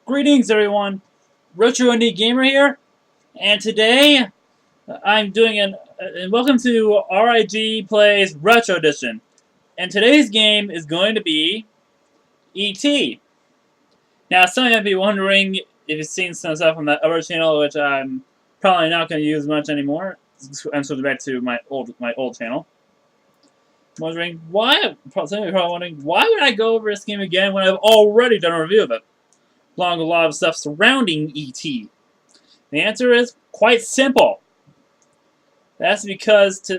Greetings, everyone. Retro Indie Gamer here, and today I'm doing and welcome to R.I.G Plays Retro Edition. And today's game is going to be E.T. Now, some of you might be wondering if you've seen some stuff on that other channel, which I'm probably not going to use much anymore. I'm switching back to my old channel. Wondering why? Some of you are probably wondering why would I go over this game again when I've already done a review of it, along with a lot of stuff surrounding E.T. The answer is quite simple. That's because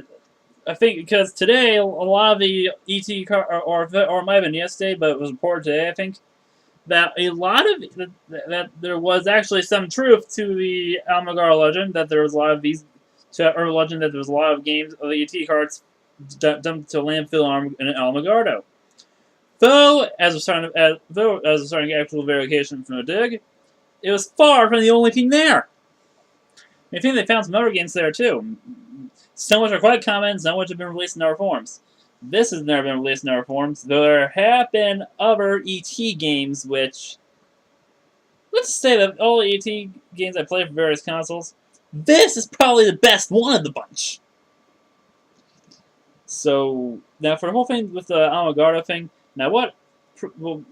I think because today a lot of the ET or it might have been yesterday, but it was reported today. I think that a lot of that there was actually some truth to the Alamogordo legend, that there was a lot of these or legend that there was a lot of games of the ET cards dumped to landfill in Alamogordo. Though, as we're starting to get actual verification from the dig, it was far from the only thing there. I think they found some other games there too. Some which are quite common, some which have been released in other forms. This has never been released in other forms, though there have been other ET games which... Let's say that all the ET games I played for various consoles, this is probably the best one of the bunch. So, now for the whole thing with the Alamogordo thing, now what... From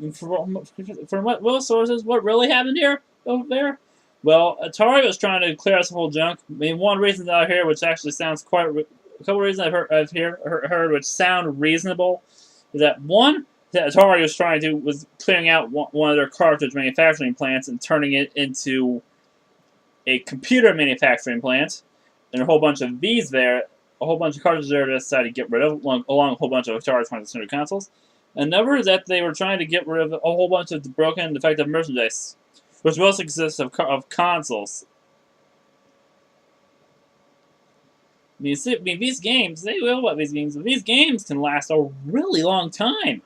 what most sources, what really happened here over there? Well, Atari was trying to clear us the whole junk. I mean, one reason that I hear, which actually sounds quite... A couple reasons I've heard which sound reasonable, is that one, that Atari was clearing out one of their cartridge manufacturing plants and turning it into a computer manufacturing plant, and a whole bunch of these there, a whole bunch of cartridges there they decided to get rid of, along a whole bunch of Atari 2600 consoles. Another is that they were trying to get rid of a whole bunch of broken, defective merchandise, which mostly consists of consoles. I mean, these games, they will love these games, but these games can last a really long time.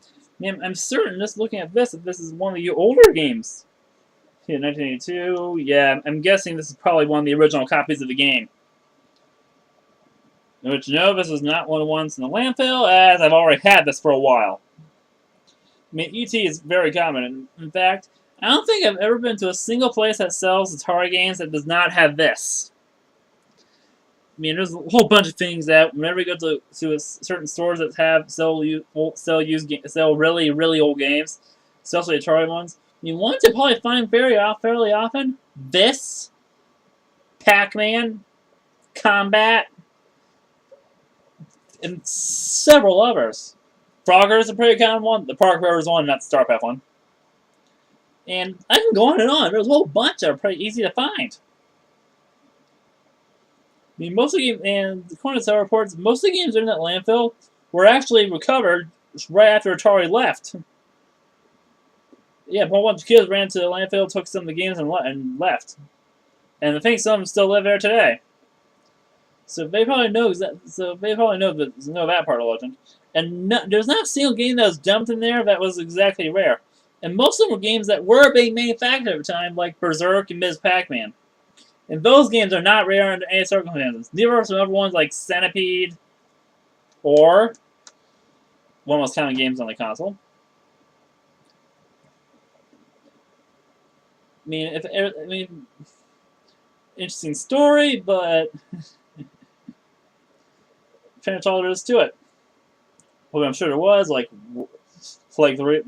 I mean, I'm certain, just looking at this, that this is one of the older games. Yeah, 1982, yeah, I'm guessing this is probably one of the original copies of the game. Which, no, this is not one of the ones in the landfill, as I've already had this for a while. I mean, E.T. is very common. In fact, I don't think I've ever been to a single place that sells Atari games that does not have this. I mean, there's a whole bunch of things that whenever you go to certain stores that sell really, really old games, especially Atari ones, I mean, ones you probably find fairly often, this, Pac-Man, Combat, and several others. Frogger is a pretty common one. The Park Rovers one, not the Starpath one. And I can go on and on. There's a whole bunch that are pretty easy to find. I mean, most of the games, and according to some reports, most of the games in that landfill were actually recovered right after Atari left. Yeah, a whole bunch of kids ran to the landfill, took some of the games, and left. And I think some of them still live there today. So they probably know that. So they probably know that part of the legend. And there's not a single game that was dumped in there that was exactly rare. And most of them were games that were being manufactured at the time, like Berserk and Ms. Pac-Man. And those games are not rare under any circumstances. Neither are some other ones like Centipede, or one of the most common games on the console. I mean, interesting story, but pretty much all there is to it. Well, I'm sure there was, like whatever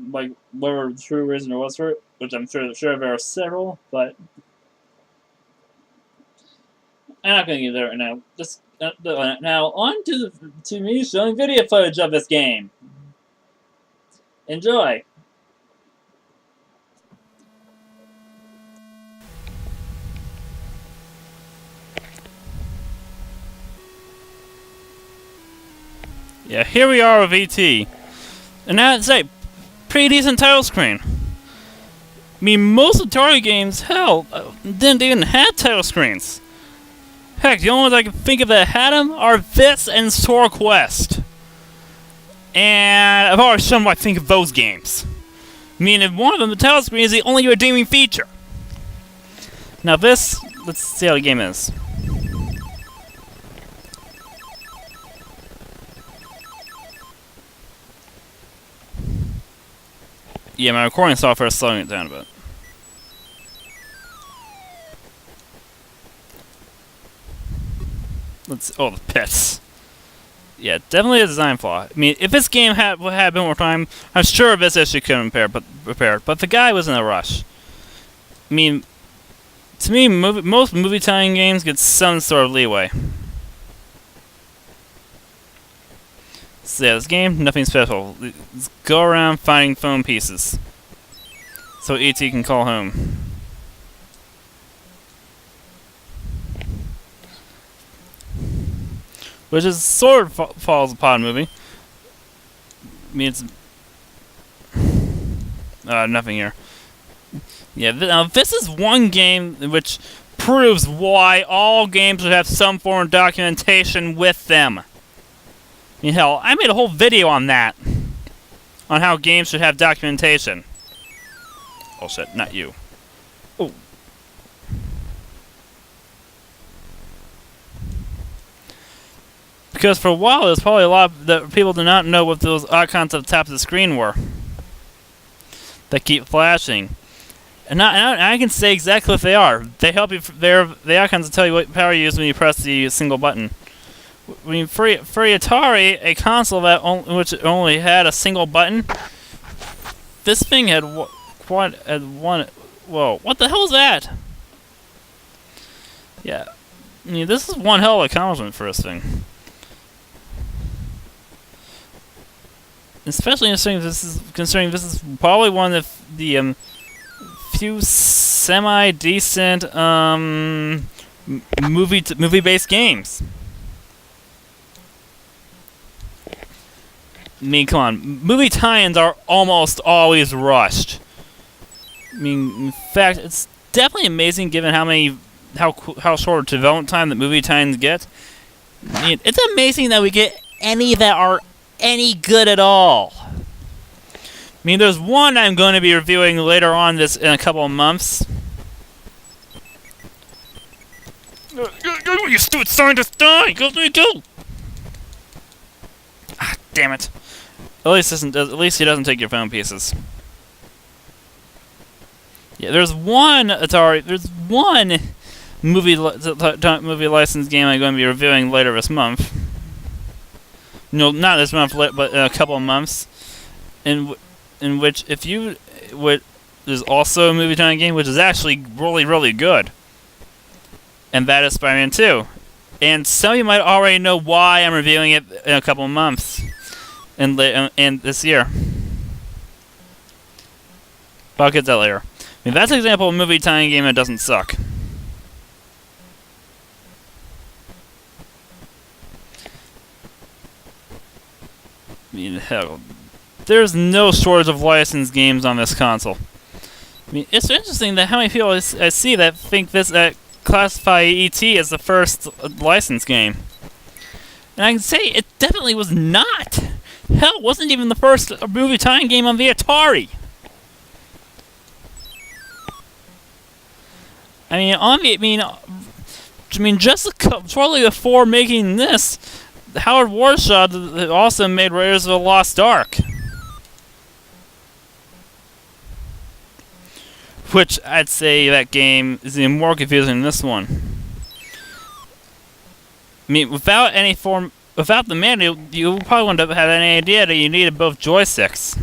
the true reason there was for it, which I'm sure there are several, but I'm not going to get there right now. Just now on to me showing video footage of this game. Enjoy. Yeah, here we are with E.T. And I'd say, pretty decent title screen. I mean, most Atari games, hell, didn't even have title screens. Heck, the only ones I can think of that had them are this and Sword Quest. And I've already shown what I think of those games. I mean, in one of them, the title screen is the only redeeming feature. Now this, let's see how the game is. Yeah, my recording software is slowing it down a bit. Oh, the pits. Yeah, definitely a design flaw. I mean, if this game had a bit more time, I'm sure this issue could have been repaired. But the guy was in a rush. I mean, to me, most movie tying games get some sort of leeway. So yeah, this game, nothing special. Let's go around finding phone pieces, so E.T. can call home. Which is sort of falls upon movie. I mean, it's nothing here. Yeah, now this is one game which proves why all games should have some form of documentation with them. I mean, hell, I made a whole video on that, on how games should have documentation. Oh shit, not you. Oh. Because for a while, there's probably a lot that people do not know what those icons at the top of the screen were. That keep flashing. And I can say exactly what they are. They help you. The icons will tell you what power you use when you press the single button. I mean, for Atari, a console that which only had a single button, this thing had one. Whoa! What the hell is that? Yeah, I mean, this is one hell of an accomplishment for this thing. Especially considering this is probably one of the few semi-decent movie-based games. I mean, come on, movie tie-ins are almost always rushed. I mean, in fact, it's definitely amazing given how short development time that movie tie-ins get. I mean, it's amazing that we get any that are any good at all. I mean, there's one I'm going to be reviewing later on in a couple of months. You stupid scientist, die! Go! Ah, damn it! At least he doesn't take your phone pieces. Yeah, there's one Atari. There's one movie license game I'm going to be reviewing later this month. No, not this month, but in a couple of months. In which, there's also a movie time game which is actually really, really good. And that is Spider-Man 2. And some of you might already know why I'm reviewing it in a couple of months. And this year. But I'll get that later. I mean, that's an example of a movie time game that doesn't suck. I mean, hell, there's no shortage of licensed games on this console. I mean, it's interesting that how many people I see that think that classify E.T. as the first licensed game. And I can say it definitely was not. Hell, it wasn't even the first movie time game on the Atari. I mean, just shortly before making this, Howard Warshaw also made Raiders of the Lost Ark, which I'd say that game is even more confusing than this one. I mean, without the manual, you probably wouldn't have any idea that you needed both joysticks.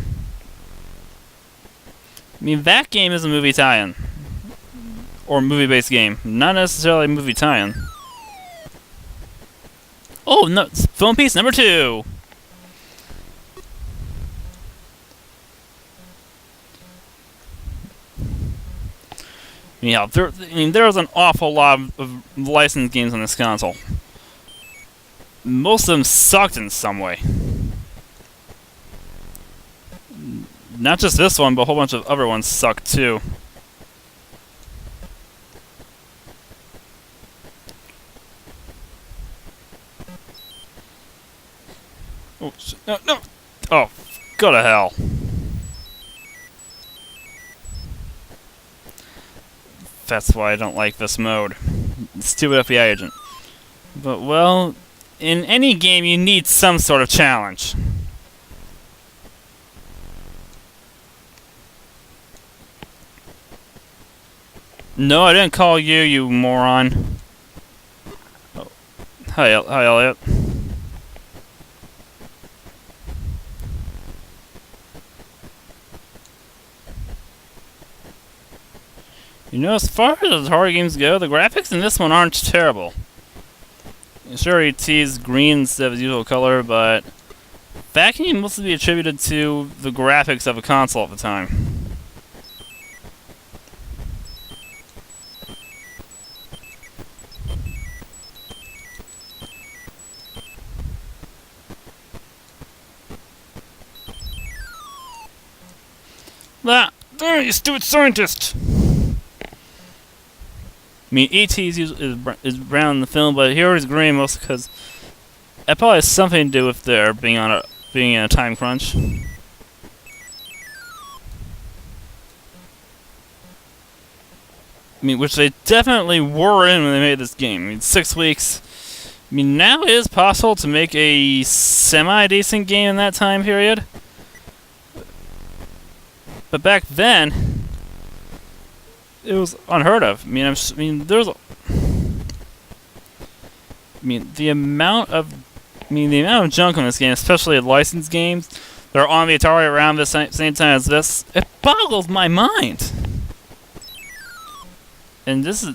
I mean, that game is a movie tie-in. Or movie-based game. Not necessarily a movie tie-in. Oh, no, film piece number 2! Yeah, there was an awful lot of licensed games on this console. Most of them sucked in some way. Not just this one, but a whole bunch of other ones sucked too. Oh, no! Oh, go to hell. That's why I don't like this mode. Stupid FBI agent. But, well, in any game you need some sort of challenge. No, I didn't call you, you moron. Oh, Hi, Elliot. You know, as far as Atari games go, the graphics in this one aren't terrible. Sure, ET's green instead of its usual color, but that can mostly be attributed to the graphics of a console at the time. Ah! There, you stupid scientist! I mean, E.T. is brown in the film, but here he's green mostly because that probably has something to do with their being in a time crunch. I mean, which they definitely were in when they made this game. I mean, 6 weeks. I mean, now it is possible to make a semi-decent game in that time period. But back then, it was unheard of. I mean, the amount of junk in this game, especially licensed games that are on the Atari around the same time as this, it boggles my mind. And this is I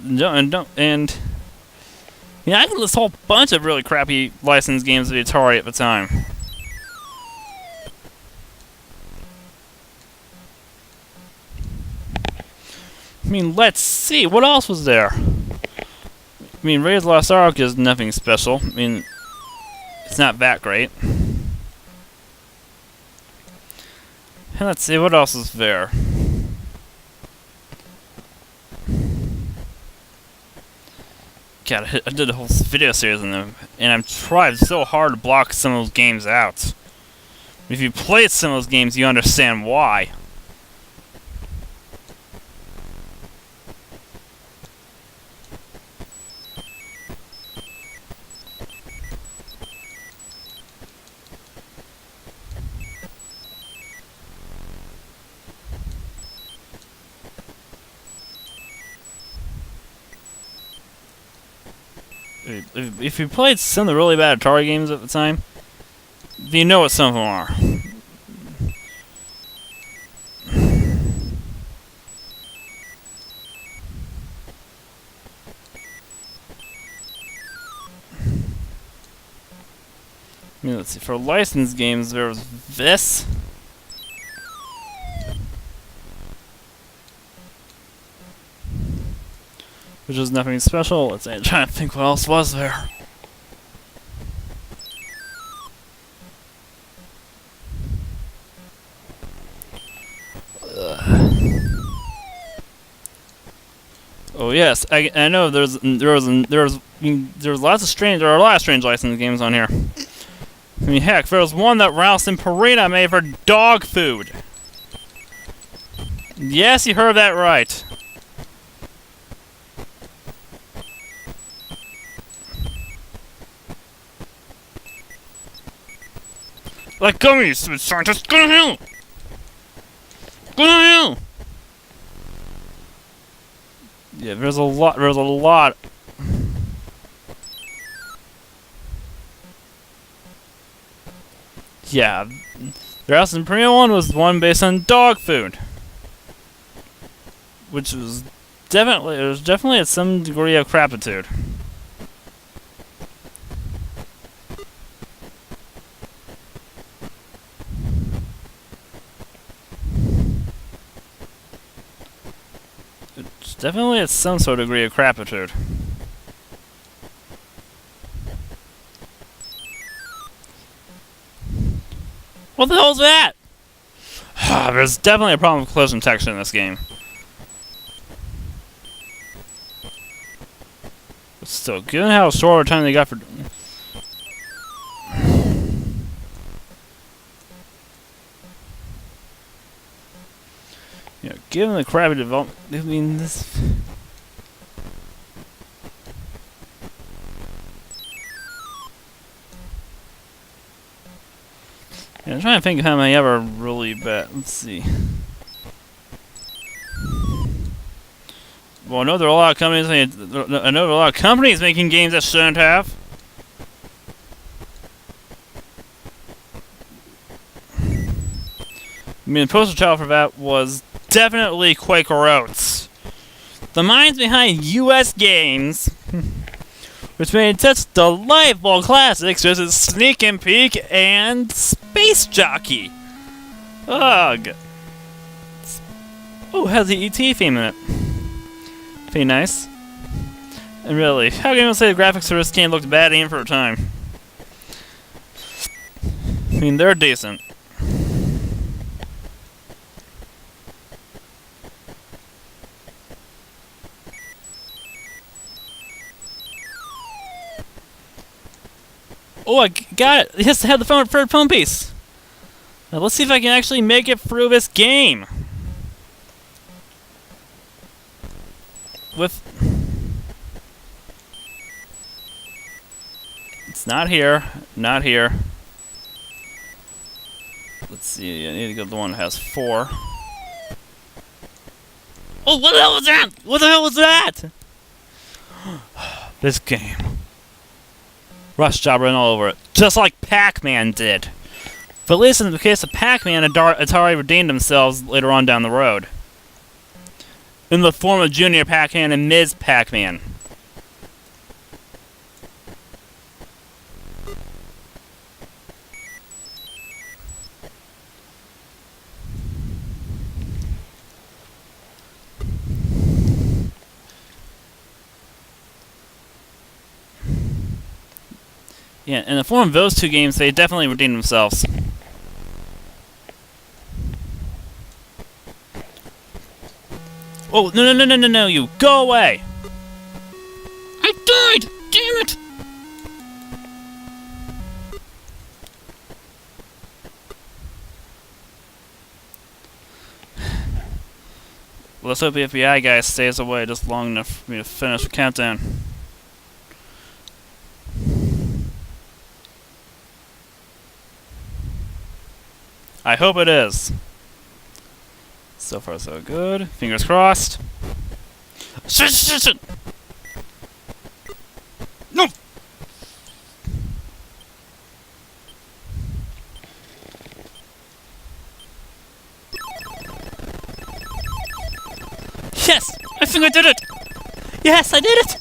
can list a whole bunch of really crappy licensed games of the Atari at the time. I mean, let's see, what else was there? I mean, Raiders of the Lost Ark is nothing special. I mean, it's not that great. And let's see, what else is there? God, I did a whole video series on them, and I've tried so hard to block some of those games out. If you played some of those games, you understand why. If you played some of the really bad Atari games at the time, you know what some of them are. I mean, let's see. For licensed games, there was this. Which is nothing special. Let's see, I'm trying to think what else was there. Oh yes, I know there are lots of strange licensed games on here. I mean, heck, there was one that Ralph and Purina made for dog food. Yes, you heard that right. Like gummies, you stupid scientist! Go to hell! Go to hell! Yeah, there's a lot. Yeah, the House and Purina one was one based on dog food, which was definitely at some degree of crapitude. It's definitely at some sort of degree of crapitude. What the hell's that? There's definitely a problem with collision detection in this game. But still, given how short a time they got for... Yeah, given the crappy development... I mean, this... Yeah, I'm trying to think of how many ever really bad. Let's see. Well, I know there are a lot of companies. I know there are a lot of companies making games that shouldn't have. mean, the poster child for that was definitely Quaker Oats. The minds behind U.S. games, which made such delightful classics such as Sneak and Peek and Space Jockey. Ugh. Oh, it has the E.T. theme in it. Pretty nice. And really, how can you say the graphics for this game looked bad even for a time? I mean, they're decent. Oh, I got it! It has to have the third phone piece! Now let's see if I can actually make it through this game! With... It's not here. Not here. Let's see, I need to go to the one that has 4. Oh, what the hell was that? What the hell was that? This game. Rush job running all over it. Just like Pac-Man did. But at least in the case of Pac-Man, Atari redeemed themselves later on down the road. In the form of Junior Pac-Man and Ms. Pac-Man. Yeah, in the form of those two games, they definitely redeemed themselves. Oh, no, you! Go away! I died! Damn it! Let's hope the FBI guy stays away just long enough for me to finish the countdown. I hope it is. So far, so good. Fingers crossed. Shit! No! Yes! I think I did it! Yes, I did it!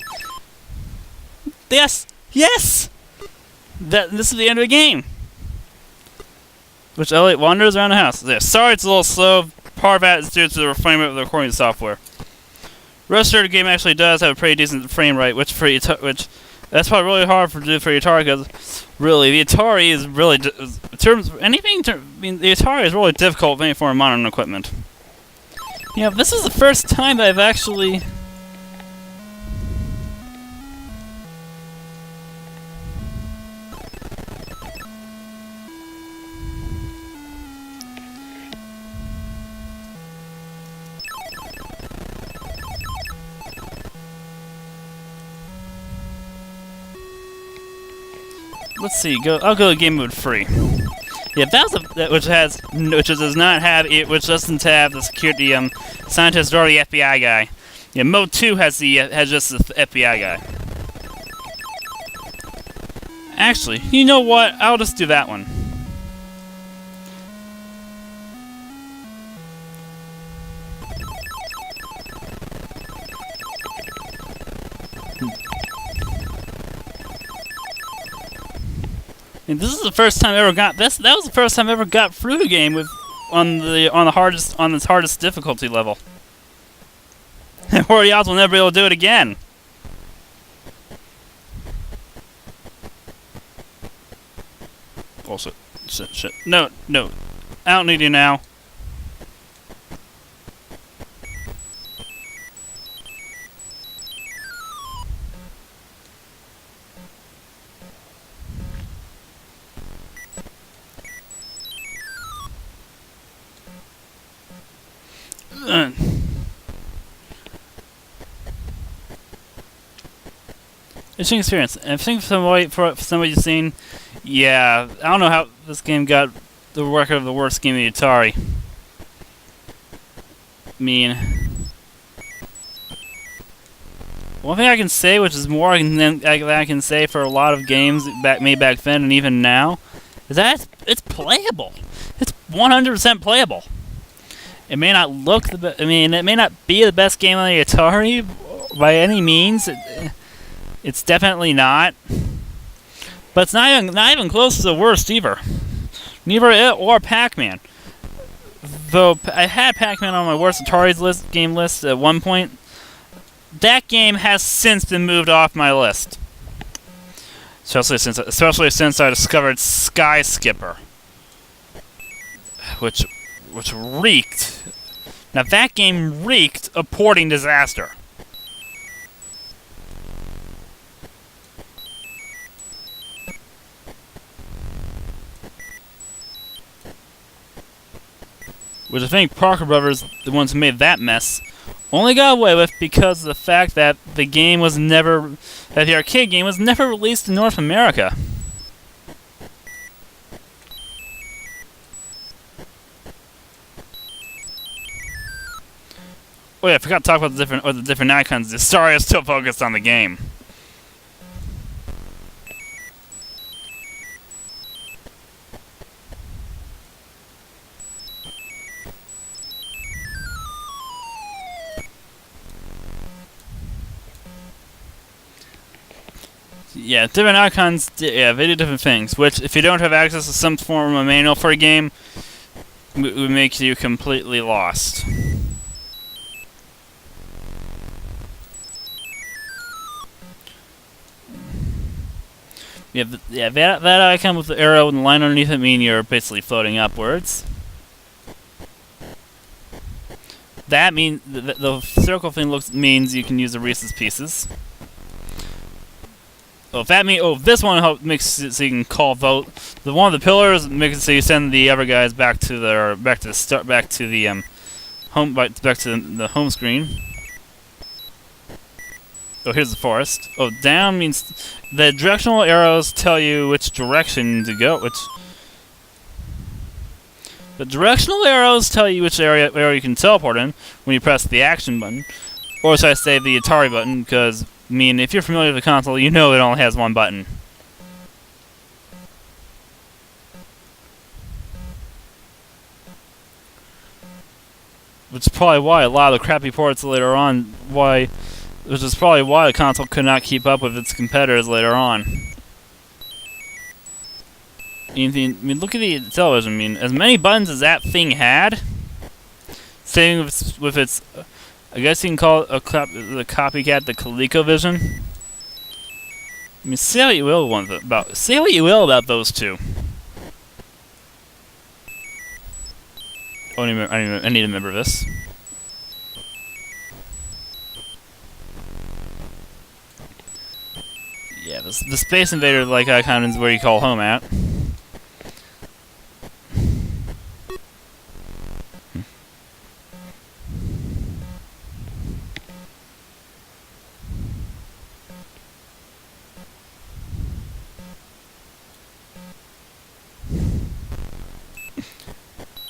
Yes! Yes! This is the end of the game. Which Elliot wanders around the house. Yeah, sorry it's a little slow. Part of that is due to the refinement of the recording software. Rest of the game actually does have a pretty decent frame rate, which that's probably really hard to do for the Atari, because really the Atari is really the Atari is really difficult with any form of modern equipment. Yeah, this is the first time that I've actually. Let's see. I'll go to game mode 3. Yeah, which doesn't have the security scientist or the FBI guy. Yeah, mode 2 has just the FBI guy. Actually, you know what? I'll just do that one. And this is the first time I ever got this. That was the first time I ever got through the game on its hardest difficulty level. Or the odds will never be able to do it again. Also, shit. No. I don't need you now. Interesting experience. And I think for somebody you've seen, yeah, I don't know how this game got the record of the worst game of the Atari. I mean, one thing I can say, which is more than I can say for a lot of games made back then and even now, is that it's playable. It's 100% playable. It may not look it may not be the best game on the Atari by any means. It's definitely not. But it's not even close to the worst either. Neither it or Pac-Man. Though I had Pac-Man on my worst Atari game list at one point, that game has since been moved off my list. Especially since I discovered Sky Skipper, which reeked. Now that game reeked of porting disaster. Which I think Parker Brothers, the ones who made that mess, only got away with because of the fact that the arcade game was never released in North America. Oh yeah, I forgot to talk about the different icons. The story is still focused on the game. Yeah, different icons, yeah, they do different things, which, if you don't have access to some form of manual for a game, would make you completely lost. Yeah, that icon with the arrow and the line underneath it mean you're basically floating upwards. That means the circle thing means you can use the Reese's Pieces. This one makes it so you can call vote. The one of the pillars makes it so you send the other guys back to the home screen. Oh, here's the forest. Oh, down means the directional arrows tell you which direction to go. The directional arrows tell you which area you can teleport in when you press the action button, or should I say the Atari button? Because if you're familiar with the console, you know it only has one button. Which is probably why a lot of the crappy ports later on, which is probably why the console could not keep up with its competitors later on. Look at the television. As many buttons as that thing had, same with its, I guess you can call it the copycat, the ColecoVision. Say what you will about those two. I need to remember this. Yeah, the Space Invader-like icon is where you call home at.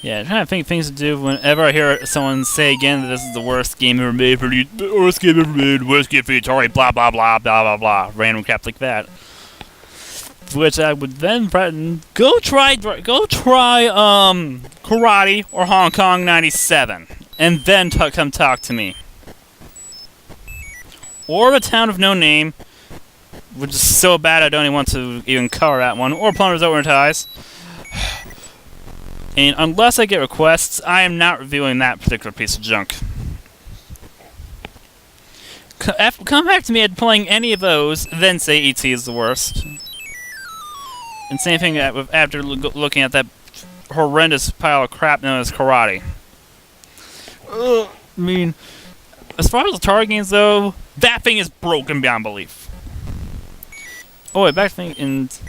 Yeah, I'm trying to think of things to do whenever I hear someone say again that this is the worst game ever made worst game for the Atari, blah blah blah blah blah blah, random crap like that. Which I would then threaten, go try Karate or Hong Kong 97, and then come talk to me. Or A Town of No Name, which is so bad I don't even want to even cover that one, or Plumber's Overties. And unless I get requests, I am not reviewing that particular piece of junk. Come back to me at playing any of those, then say E.T. is the worst. And same thing after looking at that horrendous pile of crap known as Karate. As far as Atari games though, that thing is broken beyond belief. Oh wait, back to thing and...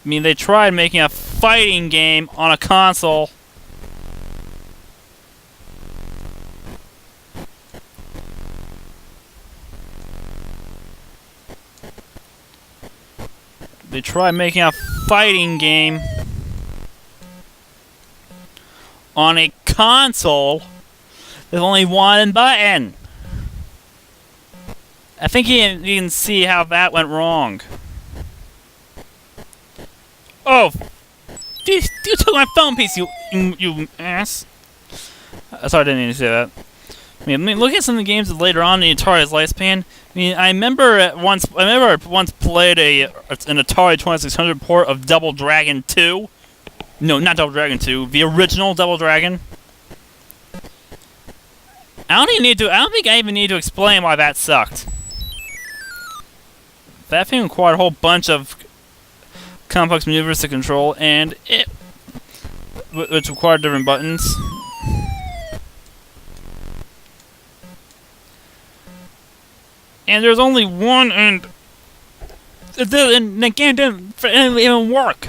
they tried making a fighting game on a console. They tried making a fighting game on a console with only one button. I think you can see how that went wrong. Oh! You took my phone piece, you ass. Sorry, I didn't mean to say that. I mean, look at some of the games later on in Atari's lifespan. I mean, I remember once played an Atari 2600 port of Double Dragon 2. No, not Double Dragon 2. The original Double Dragon. I don't think I even need to explain why that sucked. That thing required a whole bunch of complex maneuvers to control, and which required different buttons. And there's only one, and the game didn't even work.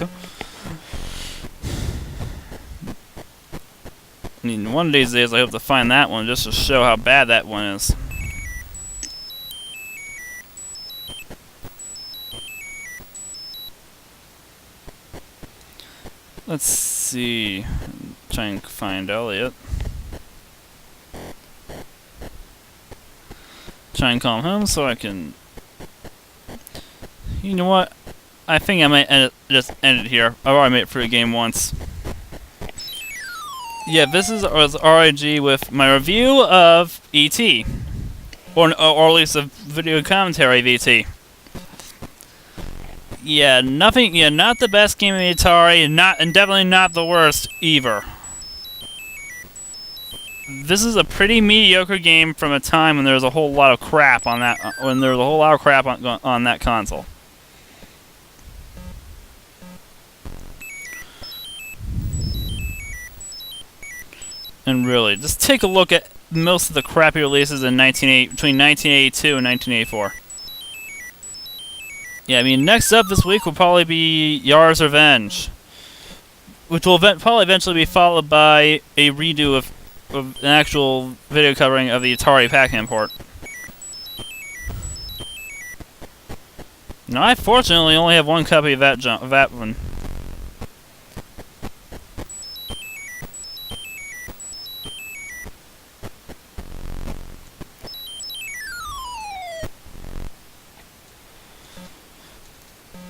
I mean, one of these days I hope to find that one just to show how bad that one is. Let's see. Try and find Elliot. Try and call him home so I can. You know what? I think I might just end it here. I've already made it through a game once. Yeah, this was R.I.G with my review of E.T. Or at least a video commentary of E.T. Yeah, nothing. Yeah, not the best game of the Atari, and definitely not the worst either. This is a pretty mediocre game from a time when there was a whole lot of crap on that. When there was a whole lot of crap on that console. And really, just take a look at most of the crappy releases in between 1982 and 1984. Yeah, I mean, next up this week will probably be Yar's Revenge, which will probably eventually be followed by a redo of an actual video covering of the Atari Pac-Man port. Now, I fortunately only have one copy of that one.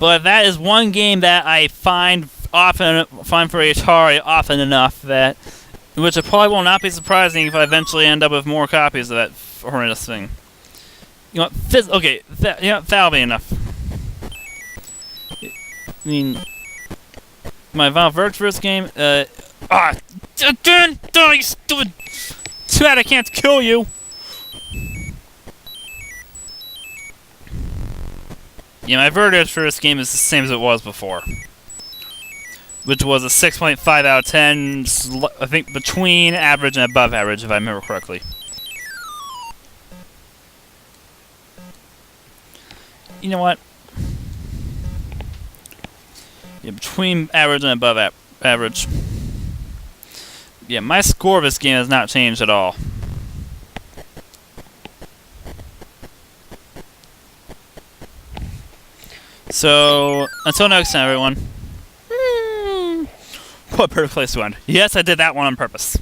But that is one game that I find for Atari often enough that, which it probably will not be surprising if I eventually end up with more copies of that horrendous thing. You know, okay, that'll be enough. I mean, my Val Verge first game, again, you stupid! Too bad I can't kill you. Yeah, my verdict for this game is the same as it was before, which was a 6.5 out of 10, I think between average and above average, if I remember correctly. You know what? Yeah, between average and above average. Yeah, my score of this game has not changed at all. So, until next time, everyone. What a perfect place to end. Yes, I did that one on purpose.